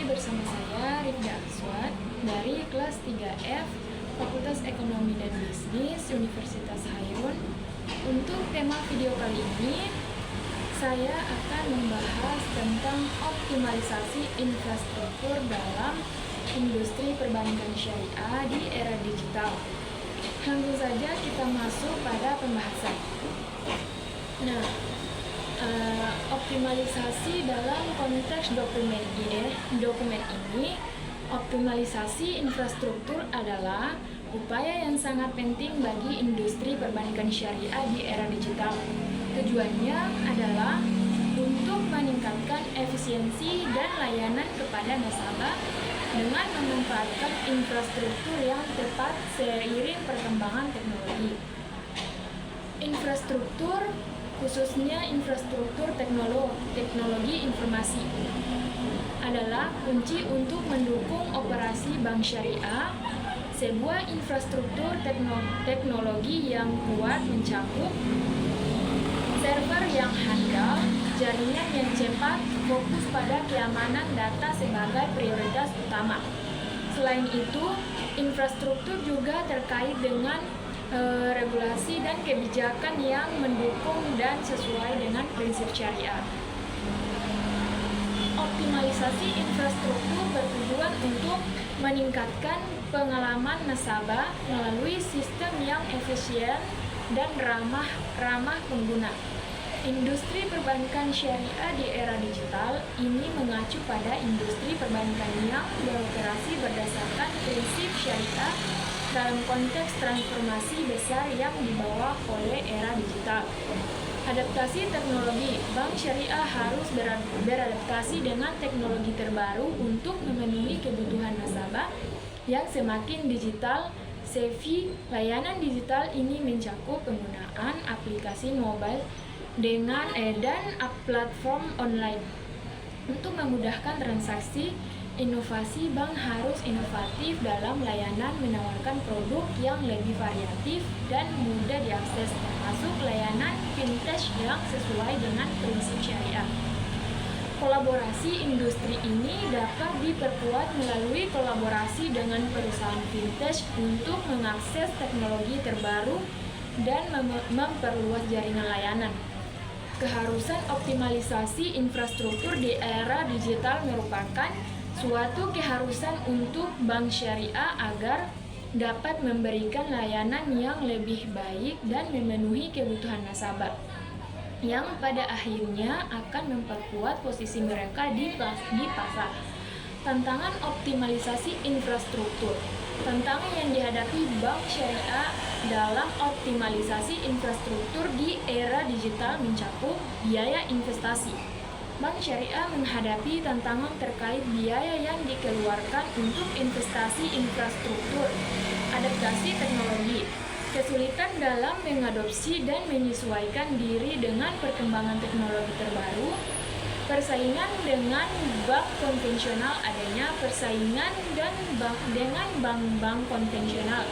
lagi bersama saya Rifda Aswad dari kelas 3F Fakultas Ekonomi dan Bisnis Universitas Hairun. Untuk tema video kali ini, saya akan membahas tentang optimalisasi infrastruktur dalam industri perbankan syariah di era digital. Langsung saja kita masuk pada pembahasan. Nah, optimalisasi dalam konteks dokumen ini, optimalisasi infrastruktur adalah upaya yang sangat penting bagi industri perbankan syariah di era digital. Tujuannya adalah untuk meningkatkan efisiensi dan layanan kepada nasabah dengan memanfaatkan infrastruktur yang tepat seiring perkembangan teknologi. Infrastruktur, khususnya infrastruktur teknologi informasi, adalah kunci untuk mendukung operasi bank syariah. Sebuah infrastruktur teknologi yang kuat mencakup server yang handal, jaringan yang cepat, fokus pada keamanan data sebagai prioritas utama. Selain itu, infrastruktur juga terkait dengan regulasi dan kebijakan yang mendukung dan sesuai dengan prinsip syariah. Optimalisasi infrastruktur bertujuan untuk meningkatkan pengalaman nasabah melalui sistem yang efisien dan ramah pengguna. Industri perbankan syariah di era digital ini mengacu pada industri perbankan yang beroperasi berdasarkan prinsip syariah dalam konteks transformasi besar yang dibawa oleh era digital. Adaptasi teknologi. Bank syariah harus beradaptasi dengan teknologi terbaru untuk memenuhi kebutuhan nasabah yang semakin digital savvy. Layanan digital ini mencakup penggunaan aplikasi mobile dan platform online untuk memudahkan transaksi. Inovasi bank harus inovatif dalam layanan, menawarkan produk yang lebih variatif dan mudah diakses, termasuk layanan fintech yang sesuai dengan prinsip syariah. Kolaborasi industri ini dapat diperkuat melalui kolaborasi dengan perusahaan fintech untuk mengakses teknologi terbaru dan memperluas jaringan layanan. Keharusan optimalisasi infrastruktur di era digital merupakan suatu keharusan untuk bank syariah agar dapat memberikan layanan yang lebih baik dan memenuhi kebutuhan nasabah, yang pada akhirnya akan memperkuat posisi mereka di pasar. Tantangan optimalisasi infrastruktur. Tantangan yang dihadapi bank syariah dalam optimalisasi infrastruktur di era digital mencakup biaya investasi. Bank syariah menghadapi tantangan terkait biaya yang dikeluarkan untuk investasi infrastruktur, adaptasi teknologi, kesulitan dalam mengadopsi dan menyesuaikan diri dengan perkembangan teknologi terbaru, persaingan dengan bank konvensional, adanya persaingan dengan bank-bank konvensional.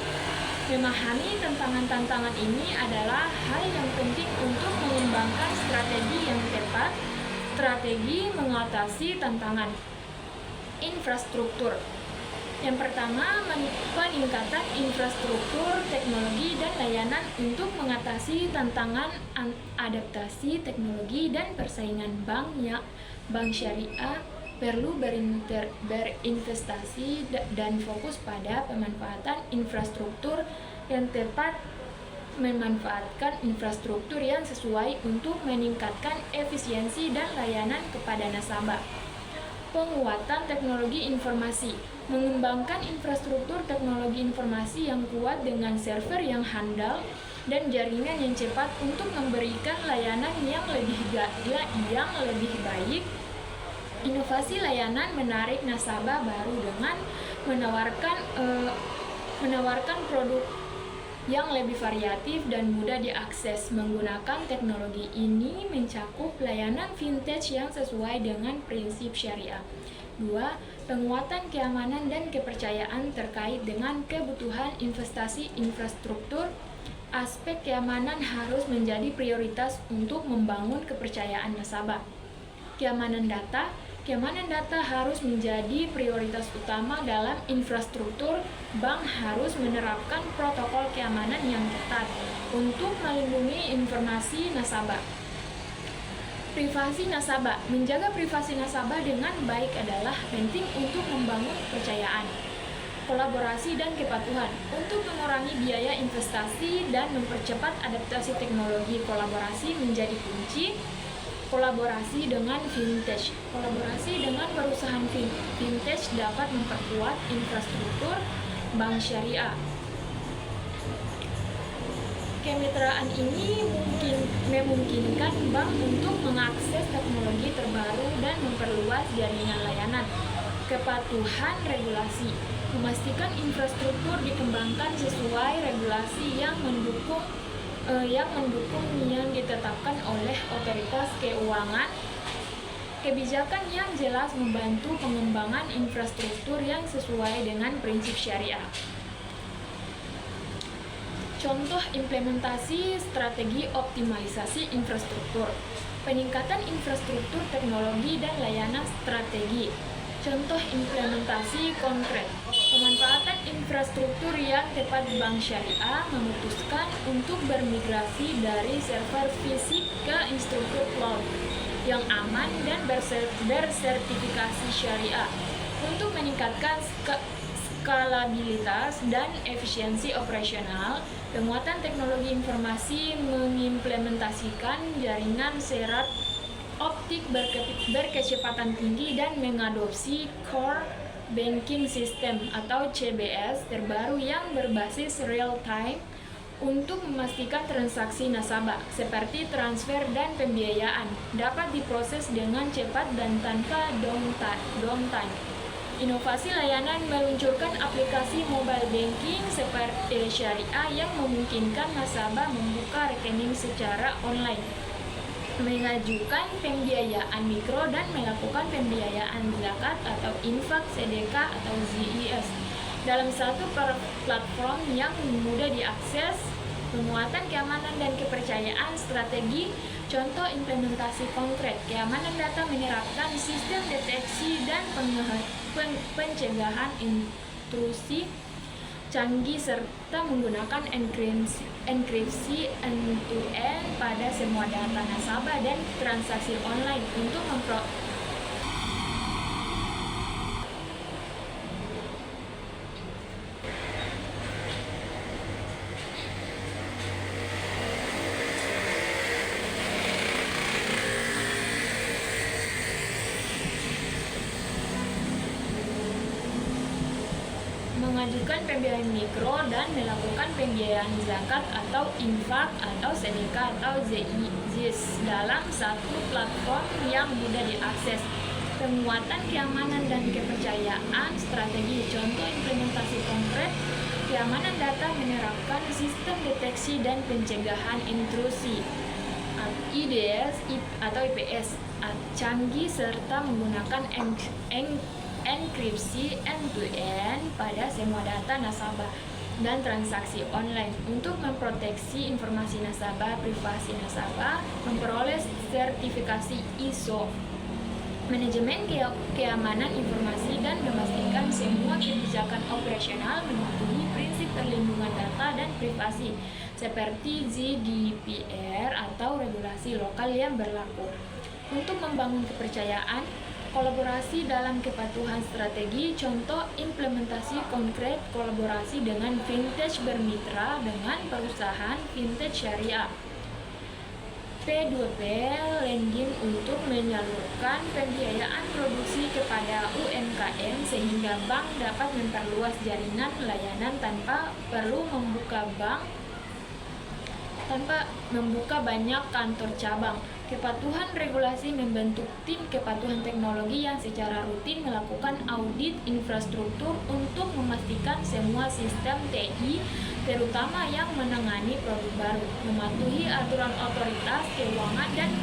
Memahami tantangan-tantangan ini adalah hal yang penting untuk mengembangkan strategi yang tepat. Strategi mengatasi tantangan infrastruktur. Yang pertama, peningkatan infrastruktur, teknologi, dan layanan untuk mengatasi tantangan adaptasi teknologi dan persaingan bank syariah perlu berinvestasi dan fokus pada pemanfaatan infrastruktur yang tepat, memanfaatkan infrastruktur yang sesuai untuk meningkatkan efisiensi dan layanan kepada nasabah. Penguatan teknologi informasi. Mengembangkan infrastruktur teknologi informasi yang kuat dengan server yang handal dan jaringan yang cepat untuk memberikan layanan yang lebih baik. Inovasi layanan menarik nasabah baru dengan menawarkan produk yang lebih variatif dan mudah diakses. Menggunakan teknologi ini mencakup layanan fintech yang sesuai dengan prinsip syariah. 2. Penguatan keamanan dan kepercayaan terkait dengan kebutuhan investasi infrastruktur. Aspek keamanan harus menjadi prioritas untuk membangun kepercayaan nasabah. Keamanan data. keamanan data harus menjadi prioritas utama dalam infrastruktur. Bank harus menerapkan protokol keamanan yang ketat untuk melindungi informasi nasabah. Privasi nasabah. Menjaga privasi nasabah dengan baik adalah penting untuk membangun kepercayaan, kolaborasi, dan kepatuhan. Untuk mengurangi biaya investasi dan mempercepat adaptasi teknologi, kolaborasi menjadi kunci. Kolaborasi dengan fintech. Kolaborasi dengan perusahaan fintech dapat memperkuat infrastruktur bank syariah. Kemitraan ini memungkinkan bank untuk mengakses teknologi terbaru dan memperluas jaringan layanan. Kepatuhan regulasi. Memastikan infrastruktur dikembangkan sesuai regulasi yang mendukung yang ditetapkan oleh otoritas keuangan. Kebijakan yang jelas membantu pengembangan infrastruktur yang sesuai dengan prinsip syariah. Contoh implementasi strategi optimalisasi infrastruktur. Peningkatan infrastruktur teknologi dan layanan strategi. Contoh implementasi konkret. Pemanfaatan infrastruktur yang tepat. Bank syariah memutuskan untuk bermigrasi dari server fisik ke infrastruktur cloud yang aman dan bersertifikasi syariah untuk meningkatkan skalabilitas dan efisiensi operasional. Penguatan teknologi informasi mengimplementasikan jaringan serat optik berkecepatan tinggi dan mengadopsi core banking system atau CBS terbaru yang berbasis real time untuk memastikan transaksi nasabah seperti transfer dan pembiayaan dapat diproses dengan cepat dan tanpa downtime. Inovasi layanan meluncurkan aplikasi mobile banking seperti syariah yang memungkinkan nasabah membuka rekening secara online, mengajukan pembiayaan mikro, dan melakukan pembiayaan zakat atau infak, sedekah atau ZIS dalam satu platform yang mudah diakses. Penguatan keamanan dan kepercayaan strategi. Contoh implementasi konkret. Keamanan data menerapkan sistem deteksi dan pencegahan intrusi canggih serta menggunakan enkripsi end-to-end pada semua data nasabah dan transaksi online untuk mengajukan pembiayaan mikro dan melakukan pembiayaan zakat atau infak atau sedekah atau ZIS dalam satu platform yang mudah diakses. Penguatan keamanan dan kepercayaan strategi. Contoh implementasi konkret. Keamanan data menerapkan sistem deteksi dan pencegahan intrusi IDS atau IPS canggih serta menggunakan enkripsi end-to-end pada semua data nasabah dan transaksi online untuk memproteksi informasi nasabah, privasi nasabah, memperoleh sertifikasi ISO, manajemen keamanan informasi, dan memastikan semua kebijakan operasional mematuhi prinsip perlindungan data dan privasi seperti GDPR atau regulasi lokal yang berlaku. Untuk membangun kepercayaan, kolaborasi dalam kepatuhan strategi. Contoh implementasi konkret kolaborasi dengan fintech, bermitra dengan perusahaan fintech syariah. P2P lending untuk menyalurkan pembiayaan produksi kepada UMKM sehingga bank dapat memperluas jaringan layanan tanpa perlu membuka banyak kantor cabang. Kepatuhan regulasi membentuk tim kepatuhan teknologi yang secara rutin melakukan audit infrastruktur untuk memastikan semua sistem TI, terutama yang menangani produk baru, mematuhi aturan otoritas keuangan dan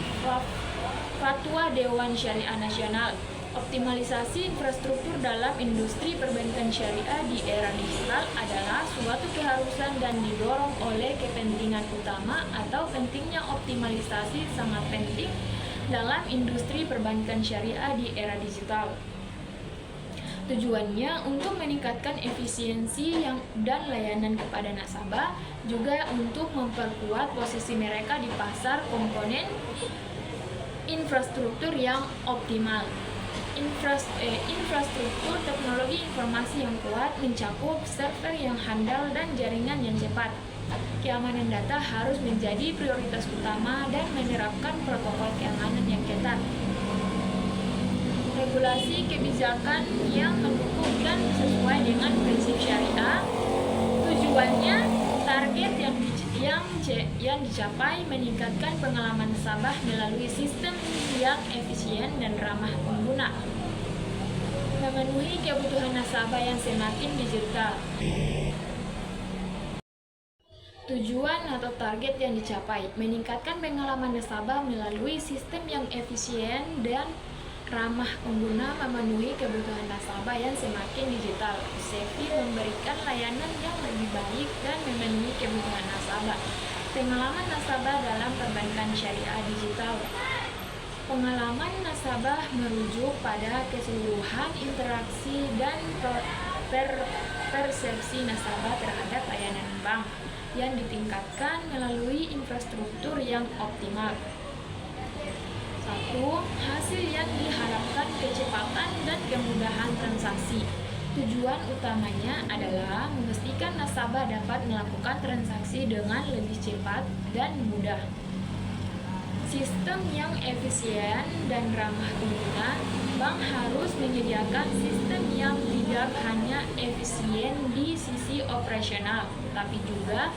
fatwa Dewan Syariah Nasional. Optimalisasi infrastruktur dalam industri perbankan syariah di era digital adalah suatu keharusan dan didorong oleh kepentingan utama atau pentingnya optimalisasi sangat penting dalam industri perbankan syariah di era digital. Tujuannya untuk meningkatkan efisiensi dan layanan kepada nasabah, juga untuk memperkuat posisi mereka di pasar komponen infrastruktur yang optimal. Infrastruktur teknologi informasi yang kuat mencakup server yang handal dan jaringan yang cepat. Keamanan data harus menjadi prioritas utama dan menerapkan protokol keamanan yang ketat. Regulasi kebijakan yang mendukung dan sesuai dengan prinsip syariah. Tujuannya, target yang dicapai meningkatkan pengalaman nasabah melalui sistem yang efisien dan ramah pengguna, memenuhi kebutuhan nasabah yang semakin digital. Tujuan atau target yang dicapai meningkatkan pengalaman nasabah melalui sistem yang efisien dan ramah pengguna, memenuhi kebutuhan nasabah yang semakin digital. SEFI memberikan layanan yang lebih baik dan memenuhi kebutuhan nasabah. Pengalaman nasabah dalam perbankan syariah digital. Pengalaman nasabah merujuk pada keseluruhan interaksi dan persepsi nasabah terhadap layanan bank yang ditingkatkan melalui infrastruktur yang optimal. 1. Hasil yang diharapkan kecepatan dan kemudahan transaksi. Tujuan utamanya adalah memastikan nasabah dapat melakukan transaksi dengan lebih cepat dan mudah. Sistem yang efisien dan ramah pengguna. Bank harus menyediakan sistem yang tidak hanya efisien di sisi operasional, tapi juga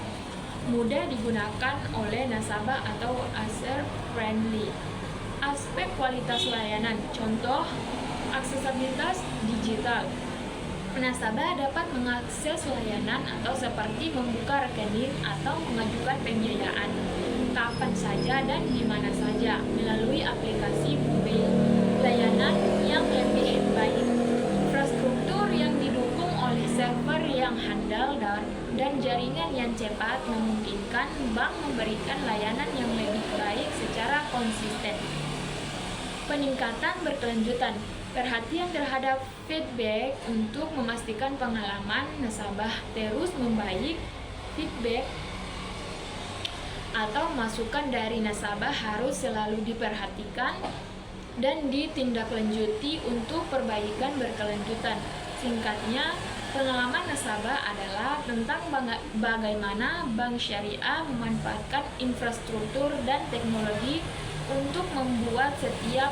mudah digunakan oleh nasabah atau user friendly. Aspek kualitas layanan, contoh aksesibilitas digital. Nasabah dapat mengakses layanan atau seperti membuka rekening atau mengajukan pembiayaan kapan saja dan di mana saja melalui aplikasi mobile. Layanan yang lebih baik, infrastruktur yang didukung oleh server yang handal dan jaringan yang cepat memungkinkan bank memberikan layanan yang lebih baik secara konsisten. Peningkatan berkelanjutan, perhatian terhadap feedback untuk memastikan pengalaman nasabah terus membaik. Feedback atau masukan dari nasabah harus selalu diperhatikan dan ditindaklanjuti untuk perbaikan berkelanjutan. Singkatnya, pengalaman nasabah adalah tentang bagaimana bank syariah memanfaatkan infrastruktur dan teknologi untuk membuat setiap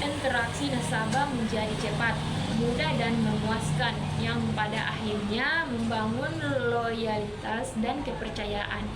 interaksi nasabah menjadi cepat, mudah dan memuaskan, yang pada akhirnya membangun loyalitas dan kepercayaan.